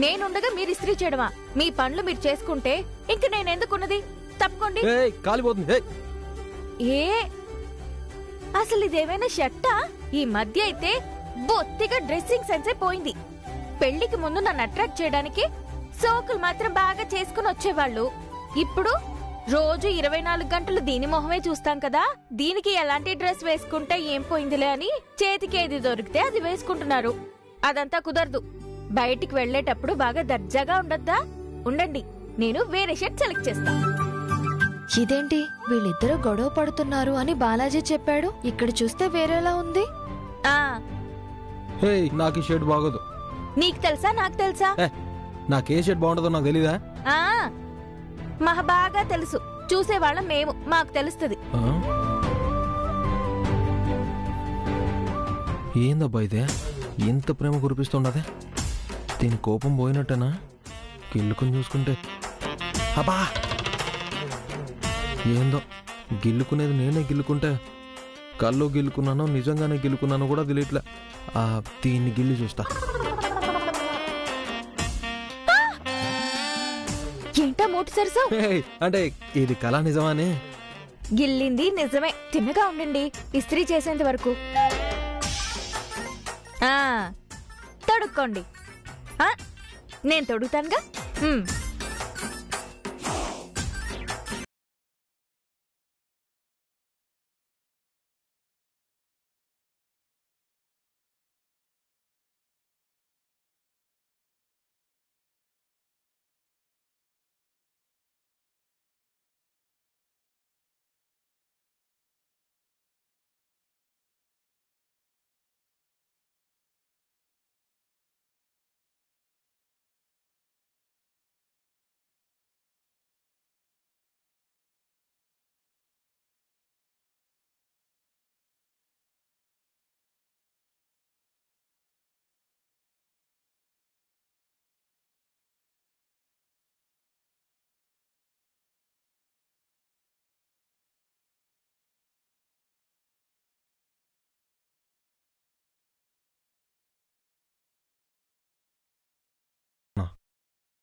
నేనుండగా మీరు ఇస్త్రీ చేయడమా? మీ పనులు మీరు చేసుకుంటే ఇంక నేనెందుకున్నది? తప్పుకోండి. కాలిపోతుంది. ఏ అసలు ఇదేమైనా షర్టా? ఈ మధ్య అయితే బొత్తిగా డ్రెస్సింగ్ సెన్సే పోయింది. పెళ్లికి ముందు నన్ను అట్రాక్ట్ చేయడానికి సోకులు మాత్రం బాగా చేసుకుని వచ్చేవాళ్ళు. ఇప్పుడు రోజు 24 గంటలు దీని మొహమే చూస్తాం కదా. దీనికి ఎలాంటి డ్రెస్ వేసుకుంటే ఏం పోయిందిలే అని చేతికి ఏది దొరికితే అది వేసుకుంటున్నారు. అదంతా కుదరదు. బయటికి వెళ్లేటప్పుడు బాగా దర్జాగా ఉండొద్దా? ఉండండి, నేను వేరే షర్ట్ సెలెక్ట్ చేస్తా. ఇదేంటి వీళ్ళిద్దరూ గొడవ పడుతున్నారు అని బాలాజీ చెప్పాడు. ఇక్కడ చూస్తే వేరేలా ఉంది. నాకు ఈ షర్ట్ బాగోదు. నీకు తెలుసా నాకు తెలుసా? నాకే షర్ట్ బాగుంటుందో నాకు తెలీదా? మహా బాగా తెలుసు. చూసేవాళ్ళం మేము, మాకు తెలుస్తుంది. ఏందబ్బా ఇదే ఎంత ప్రేమ కురిపిస్తుండదే? దీని కోపం పోయినట్టేనా? గిల్లుకుని చూసుకుంటే అబ్బా ఏందో గిల్లుకునేది నేనే గిల్లుకుంటే కళ్ళు గిల్లుకున్నానో నిజంగానే గిల్లుకున్నానో కూడా తెలియట్లే. దీన్ని గిల్లి చూస్తా. ఏంటా మోటు సరసా? అంటే ఇది కళ నిజమానే? గిల్లింది నిజమే. తిన్నగా ఉండండి ఇస్త్రీ చేసేంత వరకు. తొడుక్కోండి. నేను తొడుగుతానుగా.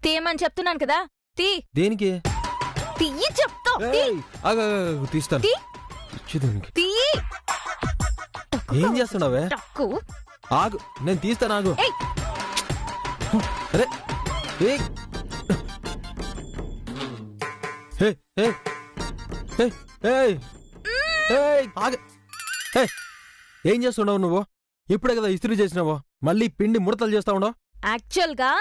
తీయమని చెప్తున్నాను కదా. తీ. దేనికి? తీయి చెప్తా. తీస్తాను. ఏం చేస్తున్నావే? ఆగు, నేను తీస్తాను. ఆగు. అరే ఏం చేస్తున్నావు నువ్వు? ఇప్పుడే కదా ఇస్త్రీ చేసినావు, మళ్ళీ పిండి ముడతలు చేస్తా ఉండవు. యాక్చువల్ గా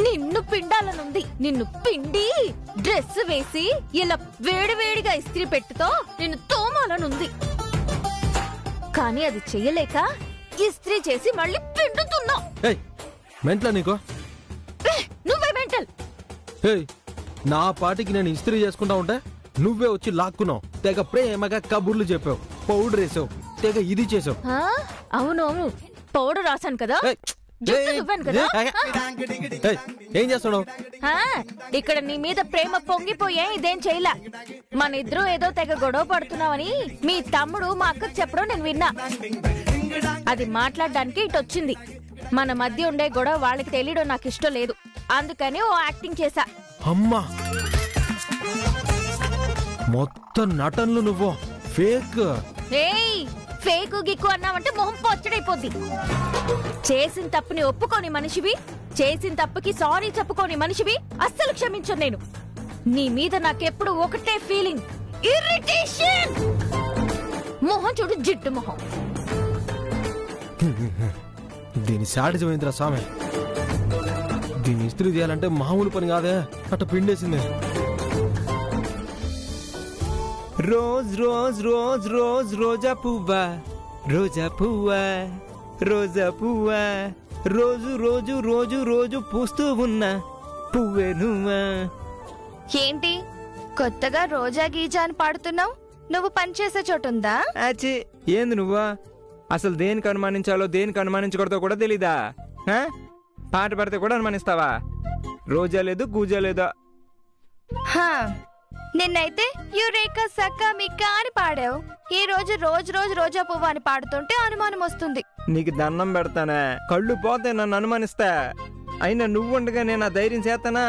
నిన్ను పిండాలనుంది. నిన్ను పిండి డ్రెస్ వేసి ఇలా వేడివేడిగా ఇస్త్రీ పెట్టుతో నిన్ను తోమాలనుంది. కానీ అది చెయ్యలేక ఇస్త్రీ చేసి మళ్ళీ పిండుతున్నా. మెంటలా నీకు? నువ్వే మెంటల్. నా పాటికి నేను ఇస్త్రీ చేసుకుంటా ఉంటే నువ్వే వచ్చి లాక్కున్నావు. తెగ ప్రేమగా కబుర్లు చెప్పావు, పౌడర్ వేసావు, తెగ ఇది చేసావు. అవునవును, పౌడర్ రాశాను కదా. ఏం చేస్తున్నావు? ఇక్కడ నీ మీద ప్రేమ పొంగిపోయే ఇదేం చేయలా. మన ఇద్దరు ఏదో తెగ గొడవ పడుతున్నావని మీ తమ్ముడు మా అక్కకు చెప్పడం నేను విన్నా. అది మాట్లాడడానికి ఇటొచ్చింది. మన మధ్య ఉండే గొడవ వాళ్ళకి తెలియడం నాకు ఇష్టం లేదు. అందుకని ఓ యాక్టింగ్ చేశా. అమ్మా, మొత్తం నటనలు నువ్వు ఫేక్. ఫేకు గిక్కు అన్నావంటే మొహం పొచ్చడైపోద్ది. చేసిన తప్పుని ఒప్పుకోని మనిషివి, చేసిన తప్పుకి సారీ చెప్పుకోని మనిషివి అస్సలు క్షమించను నేను. నీ మీద నాకెప్పుడు ఒకటే ఫీలింగ్, ఇరిటేషన్. మొహం చూడు, జిడ్డు మొహం. దీని సాడిజమైందిరా స్వామి. దీన్ని ఇస్త్రీ చేయాలంటే మామూలు పని కాదే. అట్ట పిండేసింది. రోజ్ రోజ్ రోజ్ రోజ్ రోజా పువ్వా, రోజా పువ్వా, రోజా పువ్వా, రోజు రోజు రోజు రోజు పూస్తూ ఉన్నా పువ్వే నువ్వా. ఏంటి కొత్తగా రోజా గీజా అని పాడుతున్నావు? నువ్వు పనిచేసే చోటుందా? అచ్చి, ఏంది నువ్వా? అసలు దేనికి అనుమానించాలో దేనికి అనుమానించకూడదో కూడా తెలీదా? పాట పడితే కూడా అనుమానిస్తావా? రోజా లేదు, గూజా లేదా. నిన్నైతే యురేకా సక్కా మిక్కా అని పాడావు. ఈ రోజు రోజు రోజు రోజా పువ్వు అని పాడుతుంటే అనుమానం వస్తుంది. నీకు దండం పెడతానే, కళ్ళు పోతే నన్ను అనుమానిస్తా. అయినా నువ్వు ఉండగా నేను ఆ ధైర్యం చేస్తానా?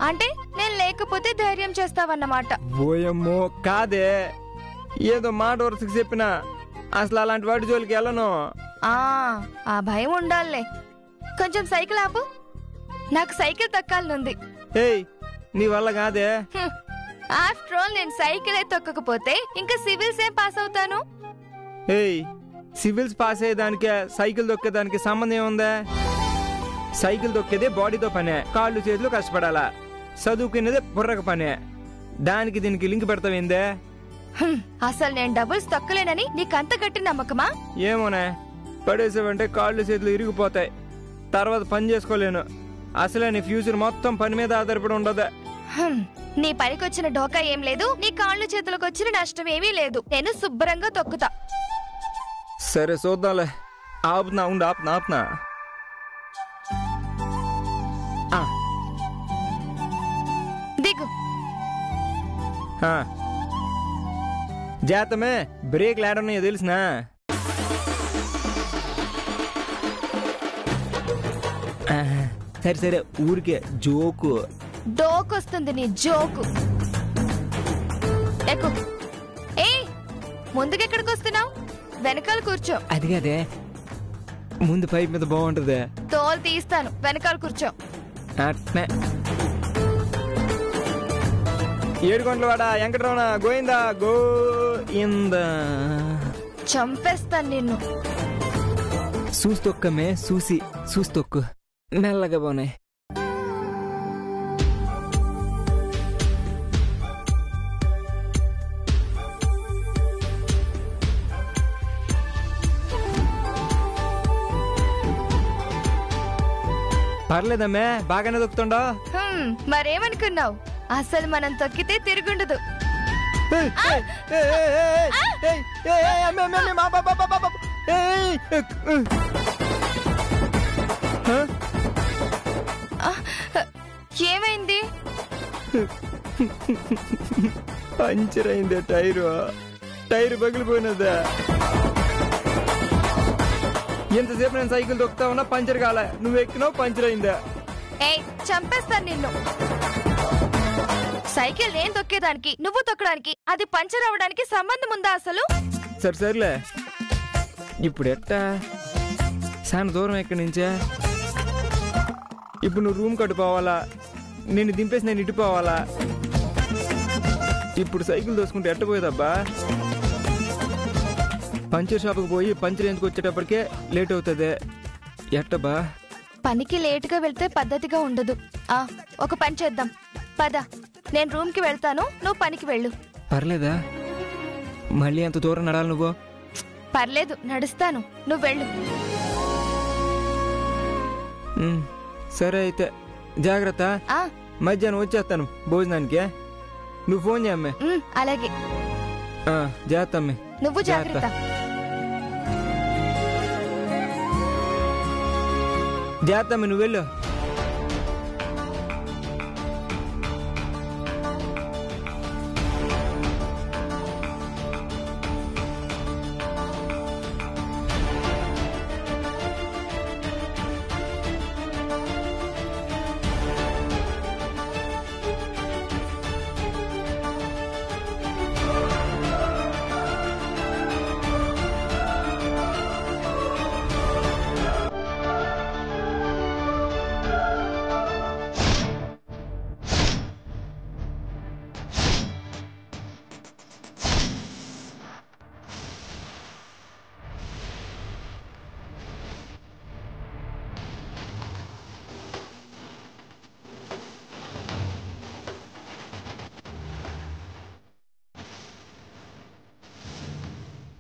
అంటే నేను లేకపోతే ధైర్యం చేస్తావన్నమాట. ఓయమ్మో కాదే, ఏదో మాట వరుసకు చెప్పినా. అసలు అలాంటి వాటి జోలికి వెళ్ళను. ఆ భయం ఉండాలే. కొంచెం సైకిల్ ఆపు, నాకు సైకిల్ తక్కాలనుంది. ఏయ్ నీ వల్ల కాదే. ఆఫ్టర్ ఆల్ నేను సైకిలే తొక్కకపోతే ఇంకా సివిల్స్ ఏం పాస్ అవుతాను? ఏయ్ సివిల్స్ పాస్ అయ్యేదానికే సైకిల్ దొక్కేదానికి సంబంధం ఏముందా? సైకిల్ దొక్కేదే బాడీతో పనే, కాళ్ళు చేతులు కష్టపడాలా. చదువుకునేదే బుర్రకు పనే. దానికి దీనికి లింక్ పెడతావేందే? అసలు నేను డబుల్స్ తొక్కలేనని నీకంత గట్టి నమ్మకమా? ఏమోనే, పడేసావంటే కాళ్ళు చేతులు ఇరిగిపోతాయి, తర్వాత పని చేసుకోలేను. అసలే నీ ఫ్యూచర్ మొత్తం పని మీద ఆధారపడి ఉండదు. నీ పనికొచ్చిన డోకా ఏం లేదు, నీ కాళ్ళు చేతులకు వచ్చిన నష్టం ఏమీ లేదు. నేను శుభ్రంగా తొక్కుతా. సరే చూద్దాంలే. ఆపునా ఉండు, ఆపునా. దిగు. జాతమే బ్రేక్ లేడన్నాయో తెలిసినా? సరే సరే ఊరికే జోకు. డోకొస్తుంది నీ జోకు. ఎక్కు. ఏయ్ ముందుకెక్కడికి వస్తున్నావు? వెనకాల కూర్చో. అది కదే, ముందు పైప్ మీద బాగుంటది. తోలు తీస్తాను, వెనకాల కూర్చో. అట్నే. 7 గంటల వాడా వెంకటరమణ గోయిందా గోయిందా. చంపేస్తాను నిన్ను. చూస్తొక్కమే, చూస్తొక్కు మెల్లగా పోనే. పర్లేదమ్మే, బాగానే దొక్కుతుండో. మరేమనుకున్నావు? అసలు మనం తొక్కితే తిరుగుండదు. ఏమైంది? పంచర్ అయిందే టైరు పగిలిపోయినదా. ఎంతసేపు నేను సైకిల్ దొక్కుతా ఉన్నా పంచర్ కాలే, నువ్వు ఎక్కినావు పంచర్ అయిందా. ఏయ్ చంపేస్తాను నిన్ను. సైకిల్ నేను తొక్కేదానికి నువ్వు తొక్కడానికి అది పంచర్ అవ్వడానికి సంబంధం ఉందా అసలు? సర్లే ఇప్పుడు ఎట్టా? చాలా దూరం ఎక్కడి నుంచే. ఇప్పుడు నువ్వు రూమ్ కట్టుకోవాలా, నేను దింపేసి నేను ఇటుపోవాలా. ఇప్పుడు సైకిల్ దోసుకుంటే ఎట్టపోయేదబ్బా. పంచర్ షాప్కి పోయి పంచర్ ఎందుకు వచ్చేటప్పటికే లేట్ అవుతుంది. ఎట్టబా? పనికి లేటుగా వెళ్తే పద్ధతిగా ఉండదు. ఒక పని చేద్దాం, పద. నేను రూమ్ కి వెళ్తాను, నువ్వు పనికి వెళ్ళు. పర్లేదా? మళ్ళీ అంత దూరం నడాలి నువ్వు? పర్లేదు, నడుస్తాను, నువ్వు వెళ్ళు. సరే అయితే జాగ్రత్త. మధ్యాహ్నం వచ్చేస్తాను భోజనానికి. నువ్వు ఫోన్ చేయమ్మే. అలాగే. జాగ్రత్త అమ్మే. నువ్వు జాగ్రత్త. జాగ్రత్త అమ్మే, నువ్వు వెళ్ళు.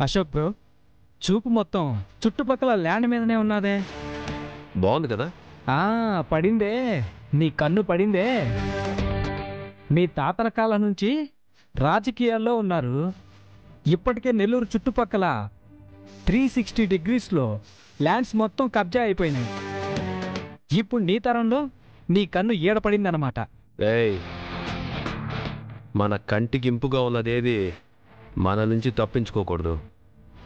అశోక్ బ్రో, చూపు మొత్తం చుట్టుపక్కల ల్యాండ్ మీదనే ఉన్నదే. బాగుంది కదా? పడిందే, నీ కన్ను పడిందే. మీ తాతల కాలం నుంచి రాజకీయాల్లో ఉన్నారు. ఇప్పటికే నెల్లూరు చుట్టుపక్కల 360 డిగ్రీస్లో ల్యాండ్స్ మొత్తం కబ్జా అయిపోయినాయి. ఇప్పుడు నీ తరంలో నీ కన్ను ఈడపడిందన్నమాట. మన కంటికి ఇంపుగా ఉన్నదేది మన నుంచి తప్పించుకోకూడదు.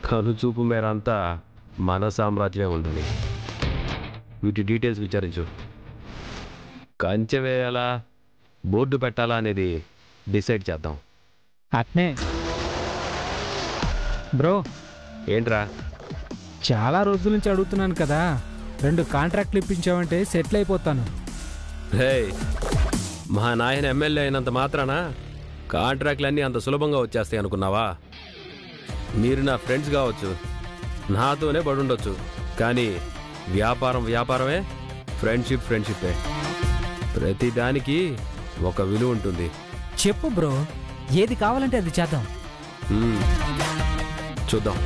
కను చూపు మేరంతా మన సామ్రాజ్యమే ఉంటుంది. వీటి డీటెయిల్స్ విచారించు. కంచె వేయాలా బోర్డు పెట్టాలా అనేది డిసైడ్ చేద్దాం. అట్నే బ్రో, ఏంట్రా? చాలా రోజుల నుంచి అడుగుతున్నాను కదా, 2 కాంట్రాక్ట్లు ఇప్పించావంటే సెటిల్ అయిపోతాను. రే, మా నాయన ఎమ్మెల్యే అయినంత మాత్రాన కాంట్రాక్ట్లన్నీ అంత సులభంగా వచ్చేస్తాయి అనుకున్నావా? మీరు నా ఫ్రెండ్స్ కావచ్చు, నాతోనే పడుండొచ్చు, కానీ వ్యాపారం వ్యాపారమే, ఫ్రెండ్షిప్ ఫ్రెండ్షిప్పే. ప్రతిదానికి ఒక విలువ ఉంటుంది. చెప్పు బ్రో, ఏది కావాలంటే అది చేద్దాం. చూద్దాం.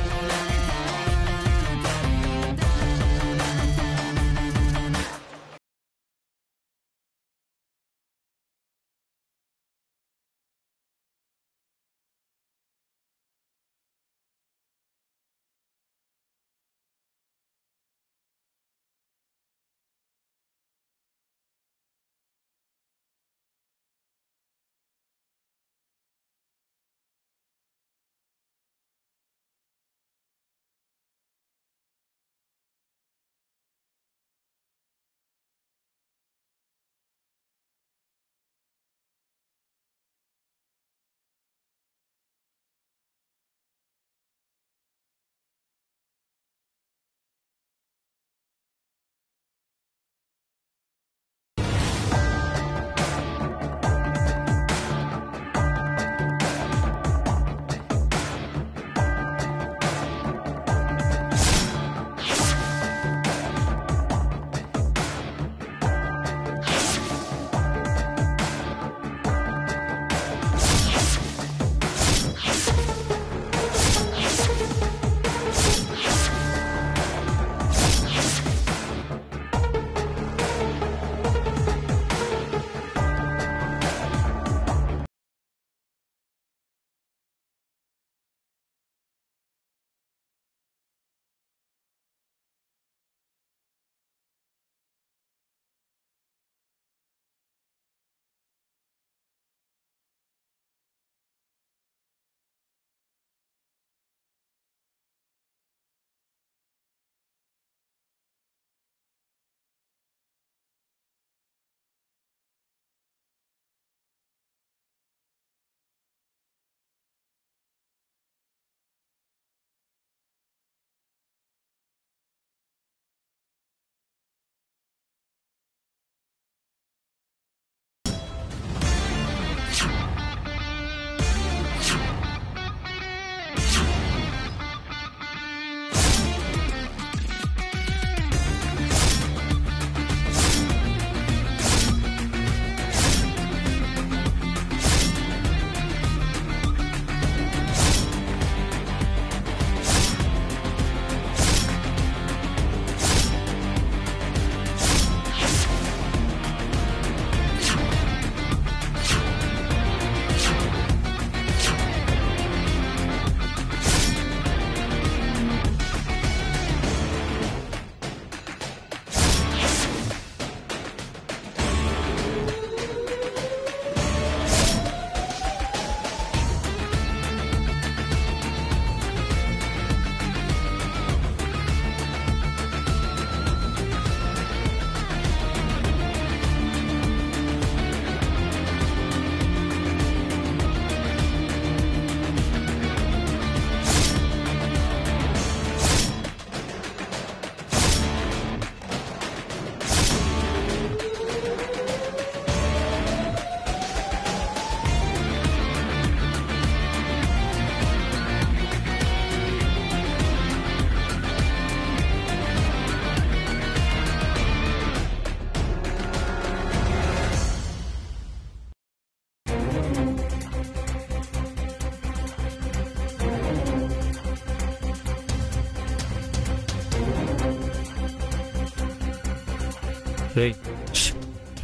రేయ్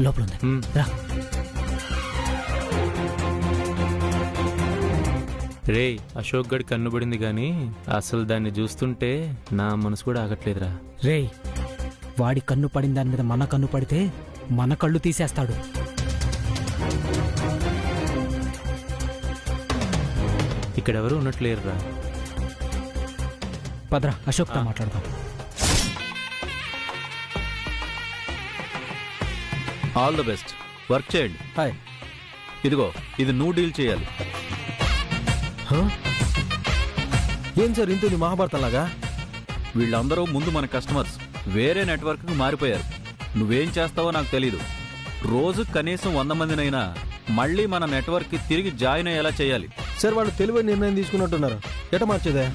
లోపల ఉంది రా. రేయ్ అశోక్ గడి కన్నుబడింది కానీ అసలు దాన్ని చూస్తుంటే నా మనసు కూడా ఆగట్లేదురా. రేయ్ వాడి కన్ను పడిన దాని మీద మన కన్ను పడితే మన కళ్ళు తీసేస్తాడు. ఇక్కడెవరూ ఉన్నట్లేరురా. పదరా అశోక్తో మాట్లాడదాం. ఆల్ ద బెస్ట్, వర్క్ చేయండి. హాయ్. ఇదిగో ఇది నువ్వు డీల్ చేయాలి. ఏం సార్ ఇంత మహాభారతంలాగా? వీళ్ళందరూ ముందు మన కస్టమర్స్, వేరే నెట్వర్క్కి మారిపోయారు. నువ్వేం చేస్తావో నాకు తెలీదు. రోజు కనీసం 100 మందినైనా మళ్ళీ మన నెట్వర్క్కి తిరిగి జాయిన్ అయ్యేలా చేయాలి. సార్ వాళ్ళు తెలివైన నిర్ణయం తీసుకున్నట్టున్నారు. ఎట మార్చేదే?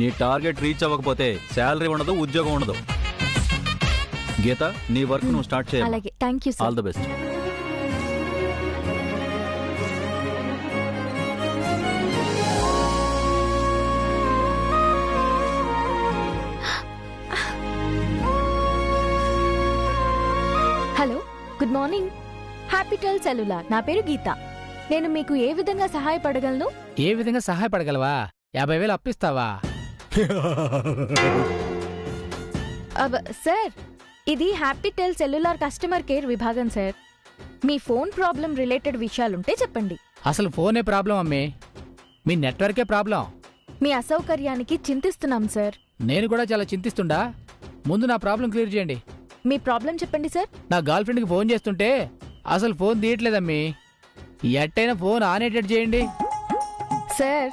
నీ టార్గెట్ రీచ్ అవ్వకపోతే శాలరీ ఉండదు, ఉద్యోగం ఉండదు. గీత, నీ వర్క్ నువ్వు స్టార్ట్ చేయాలి. అలాగే, thank you sir. All the best. Hello, good morning. Happytel cellular. నా పేరు గీత. నేను మీకు ఏ విధంగా సహాయపడగలను? ఏ విధంగా సహాయపడగలవా? 50,000 అప్పిస్తావా? సార్, ఇది హ్యాపీటెల్ సెల్యులార్ కస్టమర్ కేర్ విభాగం సార్. మీ ఫోన్ ప్రాబ్లం రిలేటెడ్ విషయాలుంటే చెప్పండి. అసలు ఫోనే ప్రాబ్లం అమ్మే, మీ నెట్వర్కే ప్రాబ్లం. మీ అసౌకర్యానికి చింతిస్తున్నాం సార్. నేను కూడా చాలా చింతిస్తుండా. ముందు నా ప్రాబ్లం క్లియర్ చేయండి. మీ ప్రాబ్లం చెప్పండి సార్. నా గర్ల్ ఫ్రెండ్కి ఫోన్ చేస్తుంటే అసలు ఫోన్ తీయట్లేదమ్మి. ఎట్టయినా ఫోన్ ఆనేటట్టు చేయండి. సార్,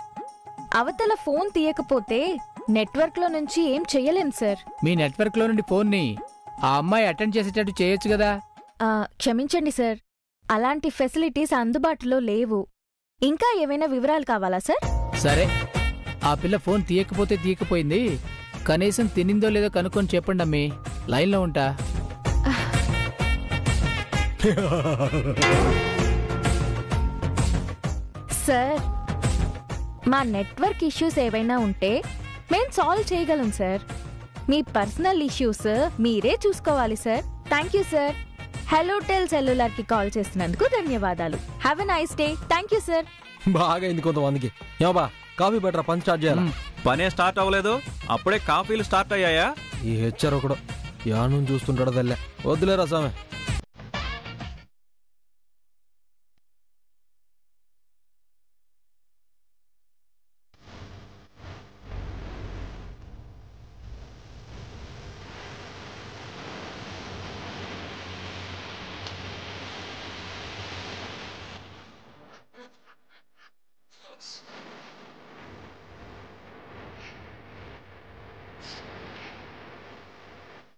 అవతల ఫోన్ తీయకపోతే నెట్వర్క్ లో నుంచి ఏం చెయ్యలేం సార్. మీ నెట్వర్క్ లో నుండి ఫోన్ ని ఆ అమ్మాయి అటెండ్ చేసేటట్టు చేయొచ్చు కదా. క్షమించండి సార్, అలాంటి ఫెసిలిటీస్ అందుబాటులో లేవు. ఇంకా ఏమైనా వివరాలు కావాలా సార్? సరే, ఆ పిల్ల ఫోన్ తీయకపోయింది. కనీసం తినిందో లేదో కనుక్కొని చెప్పండి అమ్మి. లైన్లో ఉంటా. సార్, మా నెట్వర్క్ ఇష్యూస్ ఏవైనా ఉంటే మేం సాల్వ్ చేయగలం సార్. మీ పర్సనల్ ఇష్యూస్ మీరే చూసుకోవాలి sir. Thank you sir. Hellotel cellular కి కాల్ చేసినందుకు ధన్యవాదాలు. Have a nice day. Thank you sir. బాగా అయింది కొంతమందికి. ఏమబ్బా, కాఫీ బెటరా? పని స్టార్ట్ చేయాలి. పనే స్టార్ట్ అవ్వలేదు, అప్పుడే కాఫీలు స్టార్ట్ అయ్యాయా? ఈ హెచ్చర్ ఒకడు యాను చూస్తుంటాడు. తెల్లే వద్దులేరా సామె.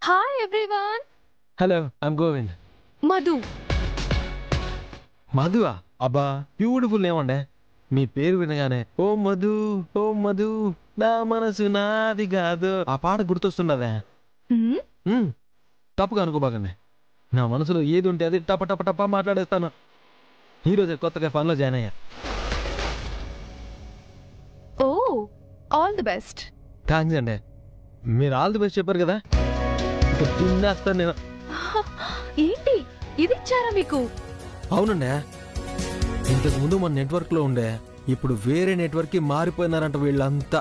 Hi everyone. Hello, I'm Govind. Madhu. మధువా? అబ్బా, బ్యూటిఫుల్ నేమ్ అండే. మీ పేరు వినగానే ఓ మధు, ఓ మధు, నా మనసు నాది కాదు ఆ పాట గుర్తొస్తున్నదే. తప్పుగా అనుకోబాకండి. నా మనసులో ఏది ఉంటే అది టప టప టప మాట్లాడేస్తాను. ఈరోజే కొత్తగా ఫన్లో జాయిన్ అయ్యా. ఓ, ఆల్ ది బెస్ట్. థ్యాంక్స్ అండి. మీరు ఆల్ ది బెస్ట్ చెప్పారు కదా, తినేస్తాను నేను. ఏంటి ఇది ఇచ్చారా మీకు? అవునండి, ఇంతకు ముందు మన నెట్వర్క్ లో ఉండే, ఇప్పుడు వేరే నెట్వర్క్ కి మారిపోయినారంట వీళ్ళంతా.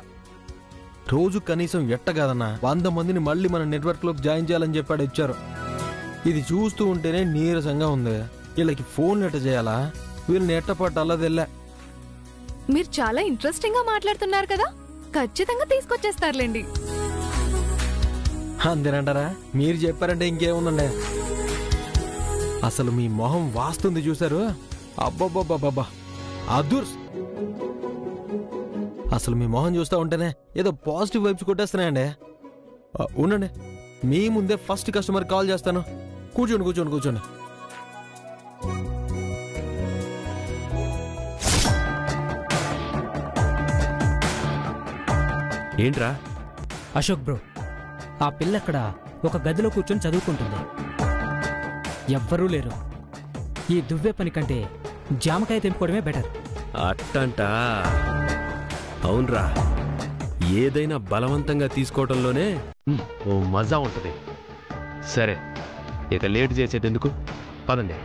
రోజు కనీసం ఎట్టగాదన్నా 100 మందిని మళ్ళీ మన నెట్వర్క్ లోకి జాయిన్ చేయాలని చెప్పాడు ఇచ్చారు. ఇది చూస్తూ ఉంటేనే నీరసంగా ఉంది. వీళ్ళకి ఫోన్లు ఎట్ట చేయాలా, వీళ్ళని ఎట్ట పట్టాలదెల్లా. మీరు చాలా ఇంట్రెస్టింగ్ గా మాట్లాడుతున్నారు కదా, ఖచ్చితంగా తీసుకొచ్చేస్తారులేండి. అంతేనంటారా? మీరు చెప్పారంటే ఇంకేముందండి. అసలు మీ మొహం వాస్తుంది చూసారు? అబ్బబ్బబ్బబ్బబ్బా, అదుర్స్. అసలు మీ మొహం చూస్తూ ఉంటేనే ఏదో పాజిటివ్ వైబ్స్ కొట్టేస్తున్నాయండి. ఉండండి, మీ ముందే ఫస్ట్ కస్టమర్ కాల్ చేస్తాను. కూర్చోండి కూర్చోండి కూర్చోండి. ఏంట్రా? అశోక్ బ్రో, ఆ పిల్లక్కడ ఒక గదిలో కూర్చొని చదువుకుంటుంది. ఎవ్వరూ లేరు. ఈ దువ్వే పని కంటే జామకాయ తెంపుకోవడమే బెటర్. అట్టంటా? అవునరా, ఏదైనా బలవంతంగా తీసుకోవడంలోనే ఓ మజా ఉంటుంది. సరే, ఇక లేట్ చేసేటెందుకు, పదండి.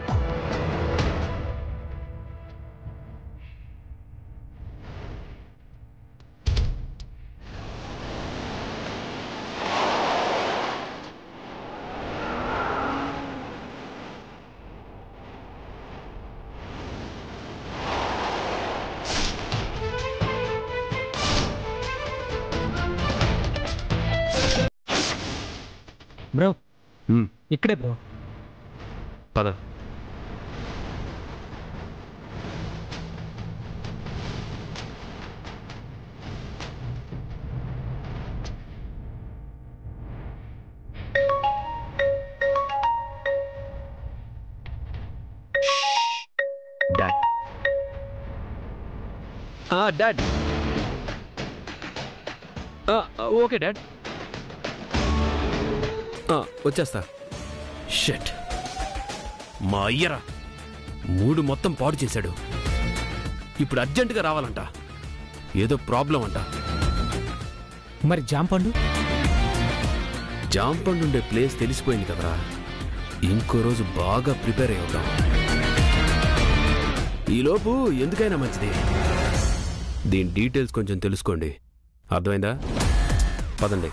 బ్రో, ఇక్కడే బ్రో. పద. డాడ్. డాడ్. Okay dad. వచ్చేస్తా. షట్, మా అయ్యరా మూడు మొత్తం పాడు చేశాడు. ఇప్పుడు అర్జెంటుగా రావాలంట. ఏదో ప్రాబ్లం అంట. మరి జాంపండు? జాంపండు ఉండే ప్లేస్ తెలిసిపోయింది కదరా. ఇంకో రోజు బాగా ప్రిపేర్ అయి అవుతాం. ఈలోపు ఎందుకైనా మంచిది దీని డీటెయిల్స్ కొంచెం తెలుసుకోండి. అర్థమైందా? పదండి.